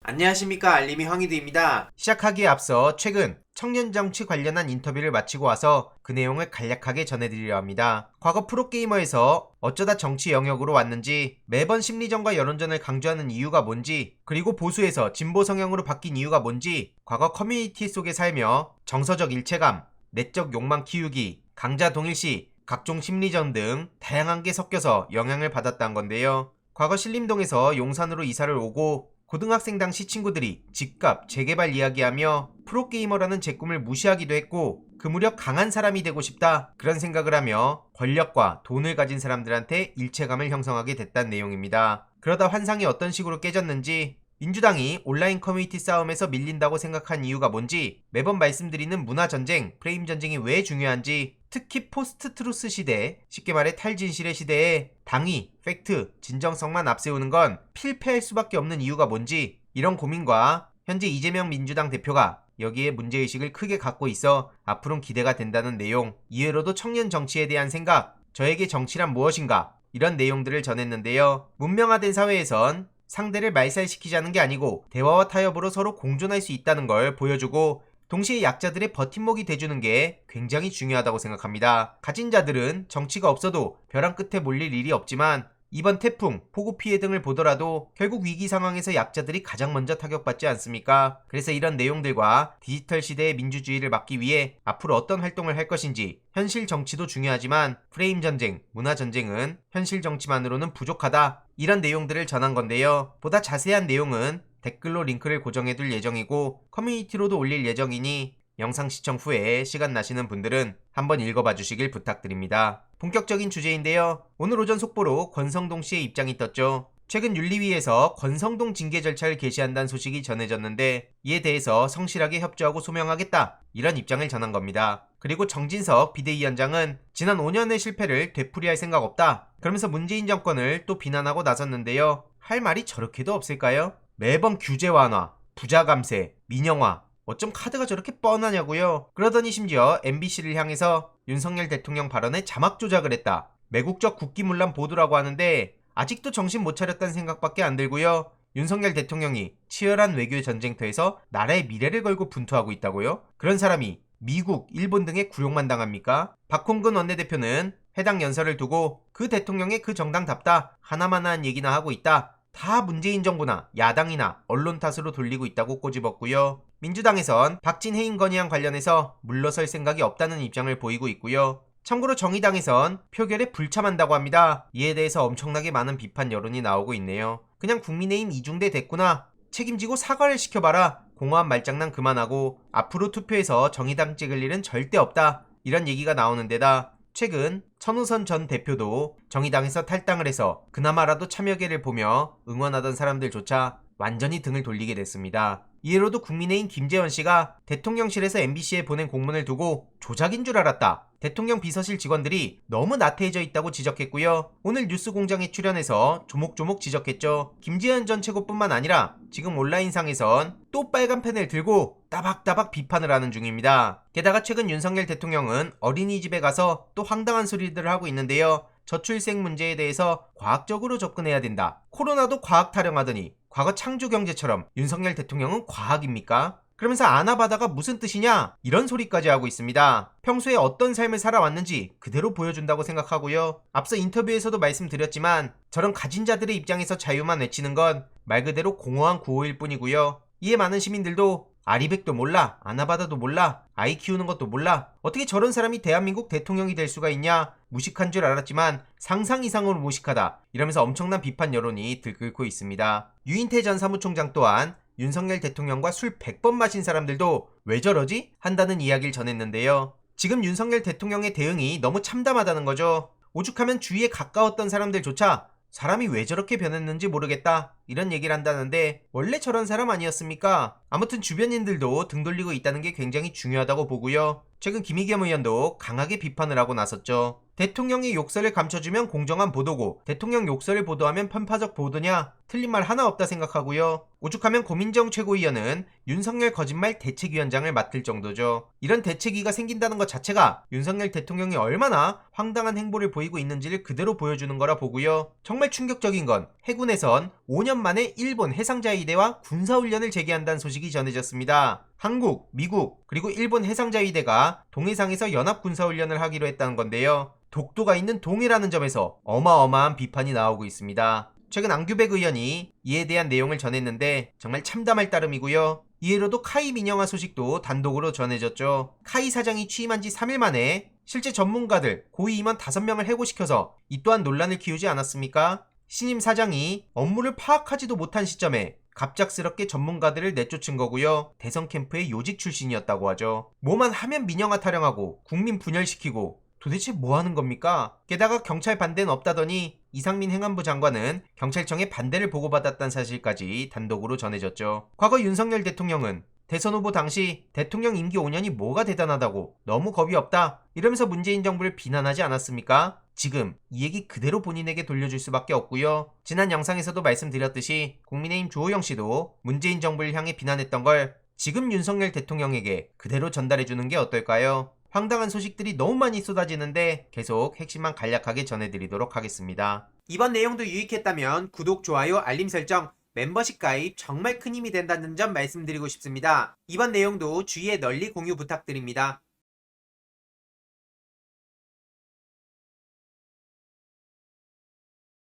안녕하십니까, 알림이 황희두입니다. 시작하기에 앞서 최근 청년정치 관련한 인터뷰를 마치고 와서 그 내용을 간략하게 전해드리려 합니다. 과거 프로게이머에서 어쩌다 정치 영역으로 왔는지, 매번 심리전과 여론전을 강조하는 이유가 뭔지, 그리고 보수에서 진보 성향으로 바뀐 이유가 뭔지, 과거 커뮤니티 속에 살며 정서적 일체감, 내적 욕망 키우기, 강자 동일시, 각종 심리전 등 다양한 게 섞여서 영향을 받았다는 건데요. 과거 신림동에서 용산으로 이사를 오고 고등학생 당시 친구들이 집값, 재개발 이야기하며 프로게이머라는 제 꿈을 무시하기도 했고, 그 무렵 강한 사람이 되고 싶다, 그런 생각을 하며 권력과 돈을 가진 사람들한테 일체감을 형성하게 됐다는 내용입니다. 그러다 환상이 어떤 식으로 깨졌는지, 민주당이 온라인 커뮤니티 싸움에서 밀린다고 생각한 이유가 뭔지, 매번 말씀드리는 문화전쟁, 프레임 전쟁이 왜 중요한지, 특히 포스트 트루스 시대, 쉽게 말해 탈진실의 시대에 당위, 팩트, 진정성만 앞세우는 건 필패할 수밖에 없는 이유가 뭔지, 이런 고민과 현재 이재명 민주당 대표가 여기에 문제의식을 크게 갖고 있어 앞으로는 기대가 된다는 내용, 이외로도 청년 정치에 대한 생각, 저에게 정치란 무엇인가, 이런 내용들을 전했는데요. 문명화된 사회에선 상대를 말살시키자는 게 아니고 대화와 타협으로 서로 공존할 수 있다는 걸 보여주고, 동시에 약자들의 버팀목이 돼주는 게 굉장히 중요하다고 생각합니다. 가진 자들은 정치가 없어도 벼랑 끝에 몰릴 일이 없지만, 이번 태풍, 폭우 피해 등을 보더라도 결국 위기 상황에서 약자들이 가장 먼저 타격받지 않습니까? 그래서 이런 내용들과 디지털 시대의 민주주의를 막기 위해 앞으로 어떤 활동을 할 것인지, 현실 정치도 중요하지만 프레임 전쟁, 문화 전쟁은 현실 정치만으로는 부족하다, 이런 내용들을 전한 건데요. 보다 자세한 내용은 댓글로 링크를 고정해둘 예정이고 커뮤니티로도 올릴 예정이니 영상 시청 후에 시간 나시는 분들은 한번 읽어봐 주시길 부탁드립니다. 본격적인 주제인데요. 오늘 오전 속보로 권성동 씨의 입장이 떴죠. 최근 윤리위에서 권성동 징계 절차를 개시한다는 소식이 전해졌는데, 이에 대해서 성실하게 협조하고 소명하겠다, 이런 입장을 전한 겁니다. 그리고 정진석 비대위원장은 지난 5년의 실패를 되풀이할 생각 없다, 그러면서 문재인 정권을 또 비난하고 나섰는데요. 할 말이 저렇게도 없을까요? 매번 규제 완화, 부자 감세, 민영화, 어쩜 카드가 저렇게 뻔하냐고요. 그러더니 심지어 MBC를 향해서 윤석열 대통령 발언에 자막 조작을 했다, 매국적 국기문란 보도라고 하는데 아직도 정신 못 차렸다는 생각밖에 안 들고요. 윤석열 대통령이 치열한 외교 전쟁터에서 나라의 미래를 걸고 분투하고 있다고요? 그런 사람이 미국, 일본 등의 굴욕만 당합니까? 박홍근 원내대표는 해당 연설을 두고 그 대통령의 그 정당답다, 하나만한 얘기나 하고 있다, 다 문재인 정부나 야당이나 언론 탓으로 돌리고 있다고 꼬집었고요. 민주당에선 박진 해임 건의안 관련해서 물러설 생각이 없다는 입장을 보이고 있고요. 참고로 정의당에선 표결에 불참한다고 합니다. 이에 대해서 엄청나게 많은 비판 여론이 나오고 있네요. 그냥 국민의힘 이중대 됐구나, 책임지고 사과를 시켜봐라, 공허한 말장난 그만하고 앞으로 투표에서 정의당 찍을 일은 절대 없다, 이런 얘기가 나오는 데다 최근 천우선 전 대표도 정의당에서 탈당을 해서 그나마라도 참여계를 보며 응원하던 사람들조차 완전히 등을 돌리게 됐습니다. 이해로도 국민의힘 김재원 씨가 대통령실에서 MBC에 보낸 공문을 두고 조작인 줄 알았다, 대통령 비서실 직원들이 너무 나태해져 있다고 지적했고요. 오늘 뉴스공장에 출연해서 조목조목 지적했죠. 김재현 전 최고뿐만 아니라 지금 온라인상에선 또 빨간 펜을 들고 따박따박 비판을 하는 중입니다. 게다가 최근 윤석열 대통령은 어린이집에 가서 또 황당한 소리들을 하고 있는데요. 저출생 문제에 대해서 과학적으로 접근해야 된다, 코로나도 과학 타령하더니 과거 창조경제처럼 윤석열 대통령은 과학입니까? 그러면서 아나바다가 무슨 뜻이냐, 이런 소리까지 하고 있습니다. 평소에 어떤 삶을 살아왔는지 그대로 보여준다고 생각하고요. 앞서 인터뷰에서도 말씀드렸지만 저런 가진 자들의 입장에서 자유만 외치는 건 말 그대로 공허한 구호일 뿐이고요. 이에 많은 시민들도 아리백도 몰라, 아나바다도 몰라, 아이 키우는 것도 몰라, 어떻게 저런 사람이 대한민국 대통령이 될 수가 있냐, 무식한 줄 알았지만 상상 이상으로 무식하다, 이러면서 엄청난 비판 여론이 들끓고 있습니다. 유인태 전 사무총장 또한 윤석열 대통령과 술 100번 마신 사람들도 왜 저러지? 한다는 이야기를 전했는데요. 지금 윤석열 대통령의 대응이 너무 참담하다는 거죠. 오죽하면 주위에 가까웠던 사람들조차 사람이 왜 저렇게 변했는지 모르겠다, 이런 얘기를 한다는데 원래 저런 사람 아니었습니까? 아무튼 주변인들도 등 돌리고 있다는 게 굉장히 중요하다고 보고요. 최근 김의겸 의원도 강하게 비판을 하고 나섰죠. 대통령이 욕설을 감춰주면 공정한 보도고 대통령 욕설을 보도하면 편파적 보도냐, 틀린 말 하나 없다 생각하고요. 오죽하면 고민정 최고위원은 윤석열 거짓말 대책위원장을 맡을 정도죠. 이런 대책위가 생긴다는 것 자체가 윤석열 대통령이 얼마나 황당한 행보를 보이고 있는지를 그대로 보여주는 거라 보고요. 정말 충격적인 건 해군에선 5년 만에 일본 해상자위대와 군사훈련을 재개한다는 소식이 전해졌습니다. 한국, 미국, 그리고 일본 해상자위대가 동해상에서 연합군사훈련을 하기로 했다는 건데요. 독도가 있는 동해라는 점에서 어마어마한 비판이 나오고 있습니다. 최근 안규백 의원이 이에 대한 내용을 전했는데 정말 참담할 따름이고요. 이해로도 카이 민영화 소식도 단독으로 전해졌죠. 카이 사장이 취임한 지 3일 만에 실제 전문가들 고위 임원 5명을 해고시켜서 이 또한 논란을 키우지 않았습니까? 신임 사장이 업무를 파악하지도 못한 시점에 갑작스럽게 전문가들을 내쫓은 거고요. 대선 캠프의 요직 출신이었다고 하죠. 뭐만 하면 민영화 타령하고 국민 분열시키고 도대체 뭐 하는 겁니까? 게다가 경찰 반대는 없다더니 이상민 행안부 장관은 경찰청의 반대를 보고받았다는 사실까지 단독으로 전해졌죠. 과거 윤석열 대통령은 대선 후보 당시 대통령 임기 5년이 뭐가 대단하다고 너무 겁이 없다 이러면서 문재인 정부를 비난하지 않았습니까? 지금 이 얘기 그대로 본인에게 돌려줄 수밖에 없고요. 지난 영상에서도 말씀드렸듯이 국민의힘 주호영 씨도 문재인 정부를 향해 비난했던 걸 지금 윤석열 대통령에게 그대로 전달해주는 게 어떨까요? 황당한 소식들이 너무 많이 쏟아지는데 계속 핵심만 간략하게 전해드리도록 하겠습니다. 이번 내용도 유익했다면 구독, 좋아요, 알림 설정, 멤버십 가입 정말 큰 힘이 된다는 점 말씀드리고 싶습니다. 이번 내용도 주위에 널리 공유 부탁드립니다.